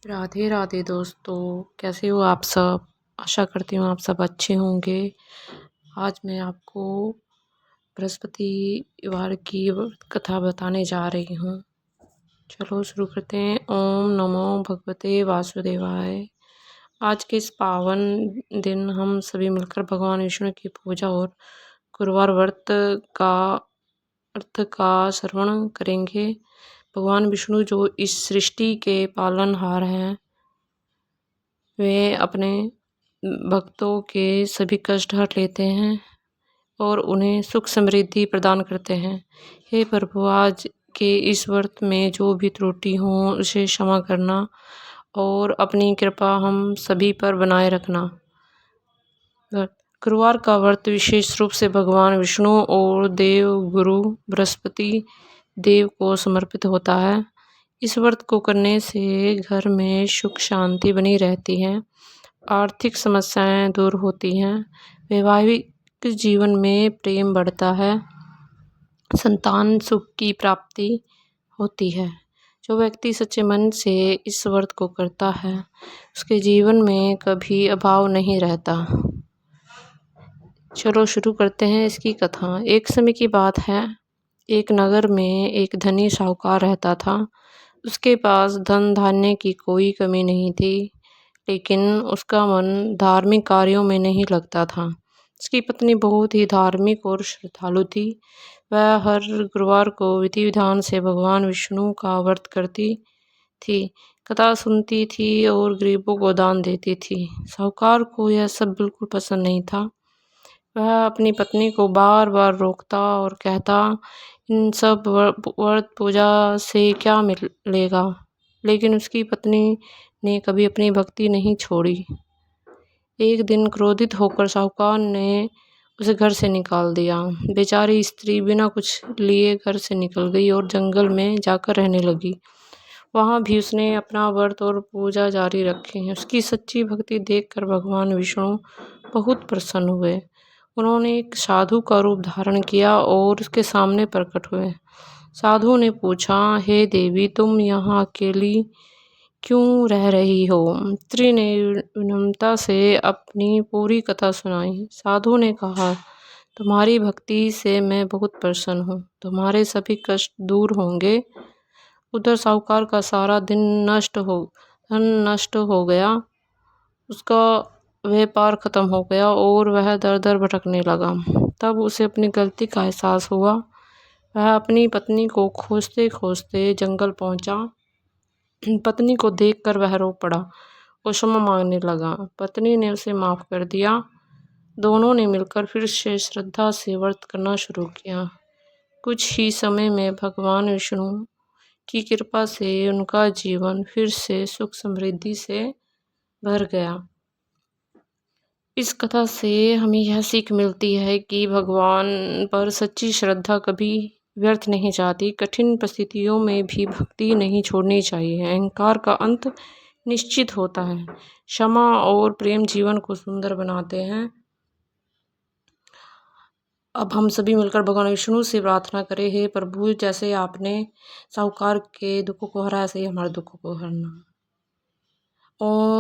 राधे राधे दोस्तों, कैसे हो आप सब। आशा करती हूँ आप सब अच्छे होंगे। आज मैं आपको बृहस्पतिवार की कथा बताने जा रही हूँ। चलो शुरू करते हैं। ओम नमो भगवते वासुदेवाय। आज के इस पावन दिन हम सभी मिलकर भगवान विष्णु की पूजा और गुरुवार व्रत का अर्थ का श्रवण करेंगे। भगवान विष्णु जो इस सृष्टि के पालनहार हैं, वे अपने भक्तों के सभी कष्ट हट लेते हैं और उन्हें सुख समृद्धि प्रदान करते हैं। हे प्रभु, आज के इस व्रत में जो भी त्रुटि हो उसे क्षमा करना और अपनी कृपा हम सभी पर बनाए रखना। गुरुवार का व्रत विशेष रूप से भगवान विष्णु और देव गुरु बृहस्पति देव को समर्पित होता है। इस व्रत को करने से घर में सुख शांति बनी रहती है, आर्थिक समस्याएं दूर होती हैं, वैवाहिक जीवन में प्रेम बढ़ता है, संतान सुख की प्राप्ति होती है। जो व्यक्ति सच्चे मन से इस व्रत को करता है, उसके जीवन में कभी अभाव नहीं रहता। चलो शुरू करते हैं इसकी कथा। एक समय की बात है, एक नगर में एक धनी साहूकार रहता था। उसके पास धन धान्य की कोई कमी नहीं थी, लेकिन उसका मन धार्मिक कार्यों में नहीं लगता था। उसकी पत्नी बहुत ही धार्मिक और श्रद्धालु थी। वह हर गुरुवार को विधि विधान से भगवान विष्णु का व्रत करती थी, कथा सुनती थी और गरीबों को दान देती थी। साहूकार को यह सब बिल्कुल पसंद नहीं था। वह अपनी पत्नी को बार बार रोकता और कहता, इन सब व्रत पूजा से क्या मिलेगा। लेकिन उसकी पत्नी ने कभी अपनी भक्ति नहीं छोड़ी। एक दिन क्रोधित होकर साहूकार ने उसे घर से निकाल दिया। बेचारी स्त्री बिना कुछ लिए घर से निकल गई और जंगल में जाकर रहने लगी। वहाँ भी उसने अपना व्रत और पूजा जारी रखी। उसकी सच्ची भक्ति देखकर भगवान विष्णु बहुत प्रसन्न हुए। उन्होंने एक साधु का रूप धारण किया और उसके सामने प्रकट हुए। साधु ने पूछा, हे देवी, तुम यहाँ अकेली क्यों रह रही हो। स्त्री ने विनम्रता से अपनी पूरी कथा सुनाई। साधु ने कहा, तुम्हारी भक्ति से मैं बहुत प्रसन्न हूँ, तुम्हारे सभी कष्ट दूर होंगे। उधर साहूकार का सारा धन नष्ट हो गया। उसका व्यापार खत्म हो गया और वह दर दर भटकने लगा। तब उसे अपनी गलती का एहसास हुआ। वह अपनी पत्नी को खोजते खोजते जंगल पहुंचा। पत्नी को देखकर वह रो पड़ा और क्षमा मांगने लगा। पत्नी ने उसे माफ कर दिया। दोनों ने मिलकर फिर से श्रद्धा से व्रत करना शुरू किया। कुछ ही समय में भगवान विष्णु की कृपा से उनका जीवन फिर से सुख समृद्धि से भर गया। इस कथा से हमें यह सीख मिलती है कि भगवान पर सच्ची श्रद्धा कभी व्यर्थ नहीं जाती। कठिन परिस्थितियों में भी भक्ति नहीं छोड़नी चाहिए। अहंकार का अंत निश्चित होता है। क्षमा और प्रेम जीवन को सुंदर बनाते हैं। अब हम सभी मिलकर भगवान विष्णु से प्रार्थना करें, हे प्रभु, जैसे आपने साहूकार के दुखों को हरा, ऐसे ही हमारे दुखों को हरना। ओम